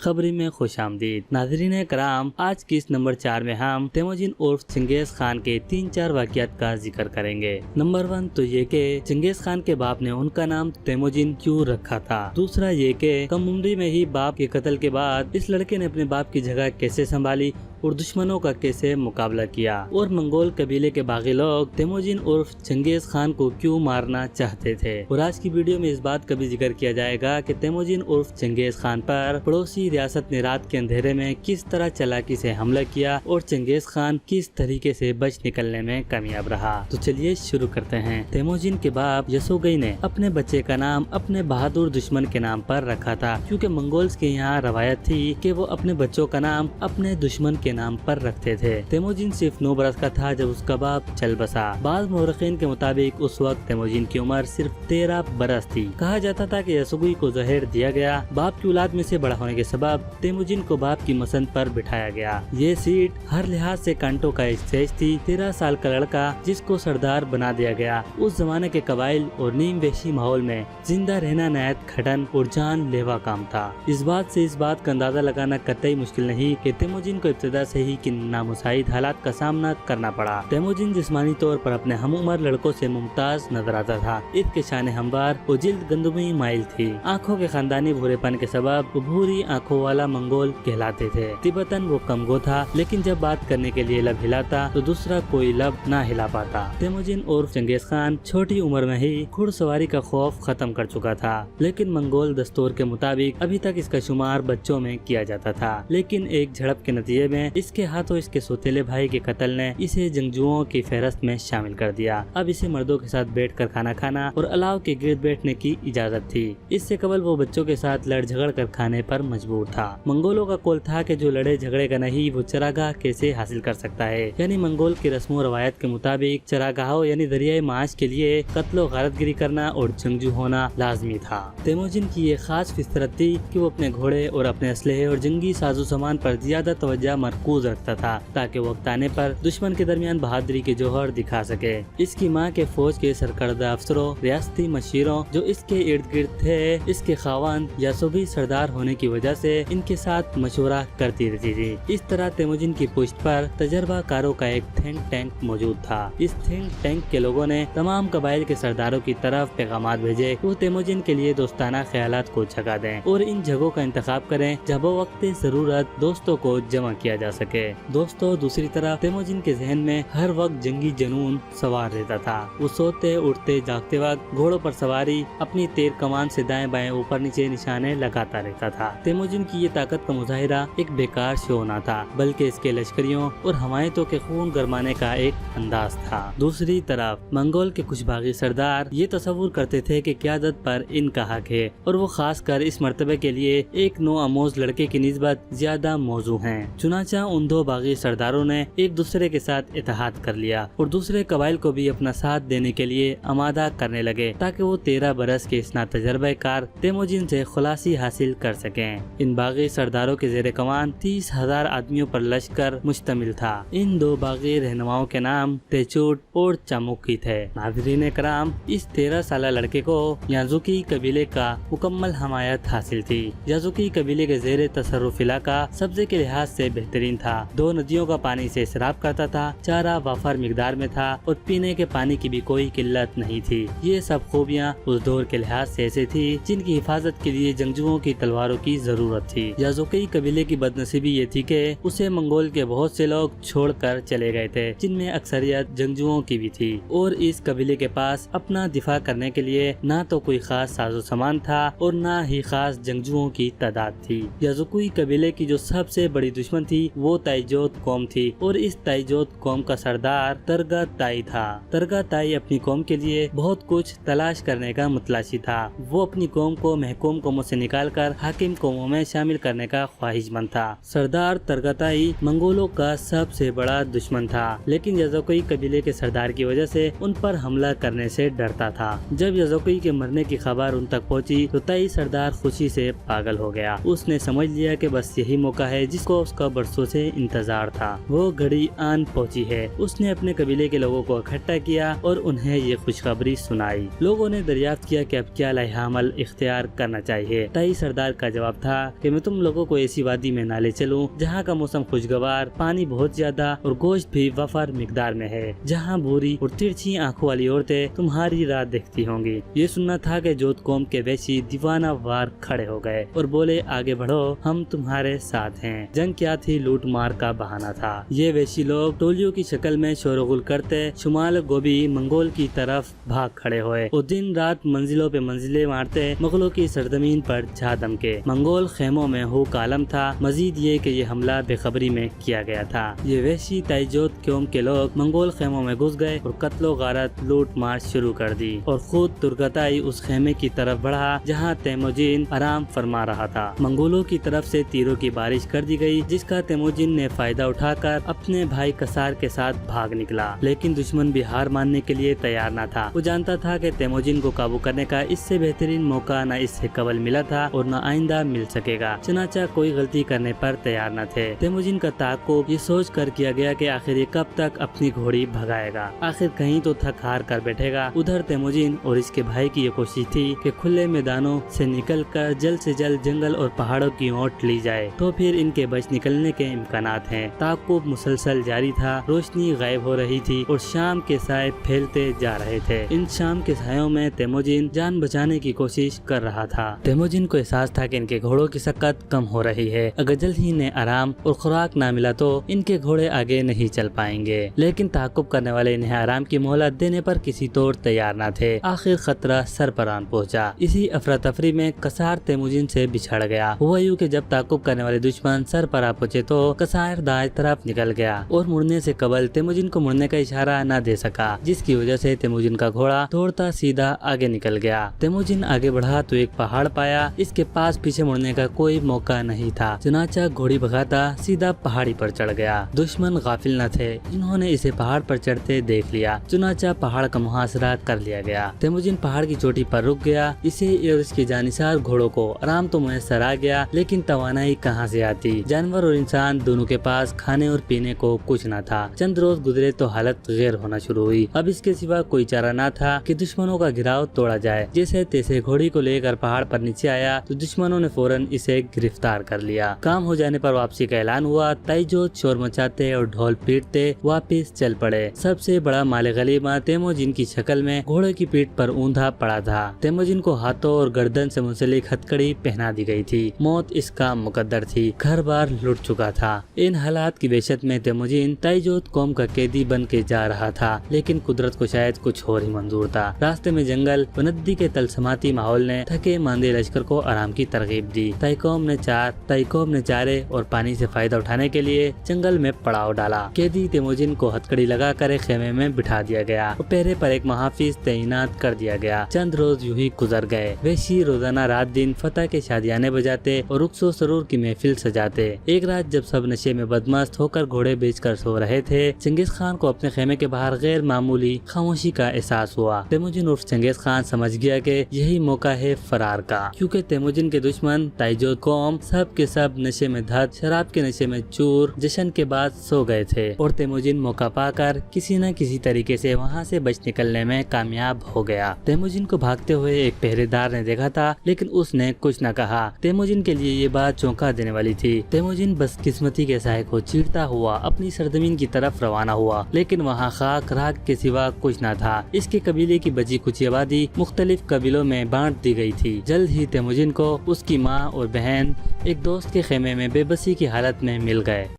खबरी में खुश आमदीद। नाजरीन कराम, आज की इस नंबर 4 में हम तेमुजिन उर्फ चंगेज खान के 3-4 वाक़यात का जिक्र करेंगे। नंबर 1 तो ये कि चंगेज खान के बाप ने उनका नाम तेमुजिन क्यों रखा था। दूसरा ये कि कम उम्री में ही बाप के कत्ल के बाद इस लड़के ने अपने बाप की जगह कैसे संभाली और दुश्मनों का कैसे मुकाबला किया, और मंगोल कबीले के बाकी लोग तेमुजिन उर्फ चंगेज खान को क्यों मारना चाहते थे। और आज की वीडियो में इस बात का भी जिक्र किया जाएगा कि तेमुजिन उर्फ चंगेज खान पर पड़ोसी रियासत ने रात के अंधेरे में किस तरह चालाकी से हमला किया और चंगेज खान किस तरीके से बच निकलने में कामयाब रहा। तो चलिए शुरू करते हैं। तेमुजिन के बाप यसोगई ने अपने बच्चे का नाम अपने बहादुर दुश्मन के नाम पर रखा था, क्योंकि मंगोल्स के यहाँ रवायत थी कि वो अपने बच्चों का नाम अपने दुश्मन के नाम पर रखते थे। तेमुजिन सिर्फ 9 बरस का था जब उसका बाप चल बसा। बाद मुर्रिखीन के मुताबिक उस वक्त तेमुजिन की उम्र सिर्फ 13 बरस थी। कहा जाता था कि यसोगई को जहर दिया गया। बाप की औलाद में से बड़ा होने के सबब तेमुजिन को बाप की मसंद पर बिठाया गया। ये सीट हर लिहाज से कांटों का स्टेज थी। 13 साल का लड़का जिसको सरदार बना दिया गया। उस जमाने के कबाइल और नीम वेशी माहौल में जिंदा रहना नहायत खटन और जान लेवा काम था। इस बात का अंदाजा लगाना कतई मुश्किल नहीं कि तेमुजिन को इब्तिदा से ही किन नामुसाइद हालात का सामना करना पड़ा। तेमुजिन जिस्मानी तौर पर अपने हम उम्र लड़कों से मुमताज नजर आता था। इसके शान हमवार और जिल्द गंदमी माइल थी। आँखों के खानदानी भूरेपन के सबब भूरी आँखों वाला मंगोल कहलाते थे। तिब्बतन वो कमगो था, लेकिन जब बात करने के लिए लब हिलाता तो दूसरा कोई लब ना हिला पाता। तेमुजिन उर्फ चंगेज खान छोटी उम्र में ही घुड़सवारी का खौफ खत्म कर चुका था, लेकिन मंगोल दस्तूर के मुताबिक अभी तक इसका शुमार बच्चों में किया जाता था। लेकिन एक झड़प के नतीजे में इसके हाथों इसके सौतेले भाई के कत्ल ने इसे जंगजुओं की फहरस्त में शामिल कर दिया। अब इसे मर्दों के साथ बैठकर खाना खाना और अलाव के गिर्द बैठने की इजाजत थी। इससे कबल वो बच्चों के साथ लड़ झगड़ कर खाने पर मजबूर था। मंगोलों का कौल था कि जो लड़े झगड़ेगा नहीं वो चरागाह कैसे हासिल कर सकता है। यानी मंगोल की रस्मों रवायत के मुताबिक चरागाहों यानी दरियाई माश के लिए कत्लो गारतगिरी करना और जंगजू होना लाजमी था। तेमुजिन की ये खास फितरत थी कि वो अपने घोड़े और अपने असलहे और जंगी साजो सामान पर ज्यादा तवज्जो मरकूज रखता था, ताकि वक्त आने पर दुश्मन के दरमियान बहादुरी के जौहर दिखा सके। इसकी माँ के फौज के सरकर्दा अफसरों, रियासती मशीरों जो इसके इर्द गिर्द थे, इसके खावान यसोगई सरदार होने की वजह से इनके साथ मशवरा करती रहती थी। इस तरह तेमुजिन की पुश्त पर तजर्बाकारों का एक थिंक टैंक मौजूद था। इस थिंक टैंक के लोगों ने तमाम कबाइल के सरदारों की तरफ पैगामात भेजे वो तेमुजिन के लिए दोस्ताना ख्यालात को जगा दें और इन जगहों का इंतखाब करें जब वक्त जरूरत दोस्तों को जमा किया जा सके। दोस्तों, दूसरी तरफ तेमुजिन के जहन में हर वक्त जंगी जुनून सवार रहता था। वो सोते उठते जागते वक्त घोड़ों पर सवारी अपनी तेर कमान से दाएं बाएं ऊपर नीचे निशाने लगाता रहता था। तेमुजिन की ये ताकत का मुजाहिरा एक बेकार शो न था, बल्कि इसके लश्करियों और हमायतों के खून गरमाने का एक अंदाज था। दूसरी तरफ मंगोल के कुछ बागी सरदार ये तस्वुर करते थे कि क़यादत पर इनका हक है और वो खास कर इस मर्तबे के लिए एक नो आमोज लड़के की निस्बत ज्यादा मौजू हैं। चुनाचा उन दो बागी सरदारों ने एक दूसरे के साथ इत्तेहाद कर लिया और दूसरे कबाइल को भी अपना साथ देने के लिए आमादा करने लगे, ताकि वो 13 बरस के इस तजर्बेकार तेमुजिन से खुलासी हासिल कर सकें। इन बागी सरदारों के जेर कमान 30,000 आदमियों पर लश्कर मुश्तमिल था। इन दो बागी रहनुमाओं के नाम तेचुट और चामुकी थे। नाज़रीन कराम, इस 13 साल लड़के को याजुकी कबीले का मुकम्मल हमायत हासिल थी। याजुकी कबीले के जेर तसर्रुफ इलाका सब्जे के लिहाज से बेहतरीन था। 2 नदियों का पानी से शराब करता था, चारा वाफर मिकदार में था और पीने के पानी की भी कोई किल्लत नहीं थी। ये सब खूबियाँ उस दौर के लिहाज से ऐसे थी जिनकी हिफाजत के लिए जंगजुओं की तलवारों की जरूरत थी। याजुकी कबीले की बदनसीबी ये थी कि उसे मंगोल के बहुत से लोग छोड़कर चले गए थे, जिनमें अक्सरियत जंगजुओं की भी थी, और इस कबीले के पास अपना दिफा करने के लिए ना तो कोई खास साजो सामान था और ना ही खास जंगजुओं की तादाद थी। याजुकी कबीले की जो सबसे बड़ी दुश्मन थी वो ताइजोत कौम थी, और इस ताइजोत कौम का सरदार तरगा ताई था। तरगा ताई अपनी कौम के लिए बहुत कुछ तलाश करने का मुतलाशी था। वो अपनी कौम को महकूम कौमों से निकालकर हाकिम कौमों में शामिल करने का ख्वाहिशमंद था। सरदार तरगा ताई मंगोलों का सबसे बड़ा दुश्मन था, लेकिन याजुकी कबीले के सरदार की वजह से उन पर हमला करने से डरता था। जब याजुकी के मरने की खबर उन तक पहुंची तो ताई सरदार खुशी से पागल हो गया। उसने समझ लिया कि बस यही मौका है जिसको उसका बरसों برسوں سے انتظار تھا وہ گھڑی آن پہنچی ہے۔ اس نے اپنے قبیلے کے لوگوں کو اکٹھا کیا اور انہیں یہ خوشخبری سنائی۔ لوگوں نے دریافت کیا کہ اب کیا لائحہ عمل اختیار کرنا چاہیے۔ تائی سردار کا جواب تھا کہ میں تم لوگوں کو ایسی وادی میں نہ لے چلوں جہاں کا موسم خوشگوار، پانی بہت زیادہ اور گوشت بھی وفر مقدار میں ہے، جہاں بوری اور ترچھی آنکھوں والی عورتیں تمہاری راہ دیکھتی ہوں گی۔ یہ سننا تھا کہ جوت قوم کے ویشی دیوانہ وار کھڑے ہو گئے اور بولے آگے بڑھو، ہم تمہارے ساتھ ہیں۔ جنگ کیا تھی؟ لوٹ مار کا بہانہ تھا۔ یہ ویشی لوگ ٹولیوں کی شکل میں شور و غل کرتے شمال گوبی منگول کی طرف بھاگ کھڑے ہوئے اور دن رات منزلوں پہ منزلیں مارتے مغلوں کی سرزمین پر جا دمکے۔ منگول خیموں میں ہوک عالم تھا، مزید یہ کہ یہ حملہ بے خبری میں کیا گیا تھا۔ یہ وحشی تائجوت قوم کے لوگ منگول خیموں میں گھس گئے اور قتل و غارت لوٹ مار شروع کر دی اور خود ترگتائی اس خیمے کی طرف بڑھا جہاں تیموجین آرام فرما رہا تھا۔ منگولوں کی طرف سے تیروں کی بارش کر دی گئی جس کا تیموجین نے فائدہ اٹھا کر اپنے بھائی کسار کے ساتھ بھاگ نکلا، لیکن دشمن بھی ہار ماننے کے لیے تیار نہ تھا۔ وہ جانتا تھا کہ تیموجین کو قابو کرنے کا اس سے بہترین موقع نہ اس سے قبل ملا تھا اور نہ آئندہ مل سکے گا، چنانچہ کوئی غلطی کرنے پر تیار نہ تھے۔ تیموجین کا تعاقب یہ سوچ کر کیا گیا کہ آخر یہ کب تک اپنی گھوڑی بھگائے گا، آخر کہیں تو تھک ہار کر بیٹھے گا۔ ادھر تیموجین اور اس کے بھائی کی یہ کوشش تھی کہ کھلے میدانوں سے نکل کر جلد سے جلد جنگل اور پہاڑوں کی اوٹ لی جائے تو پھر ان کے بچ نکلنے کے امکانات ہیں۔ تعاقب مسلسل جاری تھا، روشنی غائب ہو رہی تھی اور شام کے سائے پھیلتے جا رہے تھے۔ ان شام کے سایوں میں تیموجین جان بچانے کی کوشش کر رہا تھا۔ تیموجین کو احساس تھا کہ ان کے گھوڑوں کی سکت کم ہو رہی ہے، اگر جلد ہی انہیں آرام اور خوراک نہ ملا تو ان کے گھوڑے آگے نہیں چل پائیں گے، لیکن تعاقب کرنے والے انہیں آرام کی مہلت دینے پر کسی طور تیار نہ تھے۔ آخر خطرہ سر پر آن پہنچا۔ اسی افراتفری میں کسار تیموجین سے بچھڑ گیا۔ ہوا یوں کہ جب تعاقب کرنے والے دشمن سر پر آ پہنچے تو کسار دائیں طرف نکل گیا اور مڑنے سے قبل تیموجین کو مڑنے کا اشارہ نہ دے سکا، جس کی وجہ سے تیموجین کا گھوڑا دوڑتا سیدھا آگے نکل گیا۔ تیموجین آگے بڑھا تو ایک پہاڑ پایا، اس کے پاس پیچھے مڑنے کا کوئی موقع نہیں تھا، چنانچہ گھوڑی بھگاتا سیدھا پہاڑی پر چڑھ گیا۔ دشمن غافل نہ تھے، جنہوں نے اسے پہاڑ پر چڑھتے دیکھ لیا، چنانچہ پہاڑ کا محاصرہ کر لیا گیا۔ تیموجین پہاڑ کی چوٹی پر رک گیا، اسے اور اس کے جانثار گھوڑوں کو آرام تو میسر آ گیا، لیکن توانائی کہاں سے آتی؟ جانور اور انسان دونوں کے پاس کھانے اور پینے کو کچھ نہ تھا۔ چند روز گزرے تو حالت غیر ہونا شروع ہوئی۔ اب اس کے سوا کوئی چارہ نہ تھا کہ دشمنوں کا گھراؤ توڑا جائے۔ جیسے تیسے گھوڑی کو لے کر پہاڑ پر نیچے آیا تو دشمنوں نے فوراً اسے گرفتار کر لیا۔ کام ہو جانے پر واپسی کا اعلان ہوا۔ تائجوت شور مچاتے اور ڈھول پیٹتے واپس چل پڑے۔ سب سے بڑا مال غنیمت تیموجین کی شکل میں گھوڑے کی پیٹھ پر اوندھا پڑا تھا۔ تیموجین کو ہاتھوں اور گردن سے منسلک ہتھکڑی پہنا دی گئی تھی۔ موت اس کا مقدر تھی، گھر بار لٹ چکا تھا۔ ان حالات کی وحشت میں تیموجین تائجوت قوم کا قیدی بن کے جا رہا تھا، لیکن قدرت کو شاید کچھ اور ہی منظور تھا۔ راستے میں جنگل و ندی کے تلسماتی ماحول نے تھکے ماندے لشکر کو آرام کی ترغیب دی۔ تائی قوم نے چارے اور پانی سے فائدہ اٹھانے کے لیے جنگل میں پڑاؤ ڈالا۔ قیدی تیموجین کو ہتھکڑی لگا کر ایک خیمے میں بٹھا دیا گیا اور پہرے پر ایک محافظ تعینات کر دیا گیا۔ چند روز یوں ہی گزر گئے۔ وحشی روزانہ رات دن فتح کے شادیانے بجاتے اور رقص و سرور کی محفل سجاتے۔ ایک رات جب سب نشے میں بدمست ہو کر گھوڑے بیچ کر سو رہے تھے، چنگیز خان کو اپنے خیمے کے باہر غیر معمولی خاموشی کا احساس ہوا۔ تیموجین عرف چنگیز خان سمجھ گیا کہ یہی موقع ہے فرار کا، کیونکہ تیموجین کے دشمن تائجوت قوم سب کے سب نشے میں دھت، شراب کے نشے میں چور، جشن کے بعد سو گئے تھے اور تیموجین موقع پا کر کسی نہ کسی طریقے سے وہاں سے بچ نکلنے میں کامیاب ہو گیا۔ تیموجین کو بھاگتے ہوئے ایک پہرے دار نے دیکھا تھا، لیکن اس نے کچھ نہ کہا۔ تیموجین کے لیے یہ بات چونکا دینے والی تھی۔ تیموجین بس قسمتی کے سائے کو چیرتا ہوا اپنی سرزمین کی طرف روانہ ہوا، لیکن وہاں خاک راکھ کے سوا کچھ نہ تھا۔ اس کے قبیلے کی بچی کچھ آبادی مختلف قبیلوں میں بانٹ دی گئی تھی۔ جلد ہی تیموجین کو اس کی ماں اور بہن ایک دوست کے خیمے میں بے بسی کی حالت میں مل گئے۔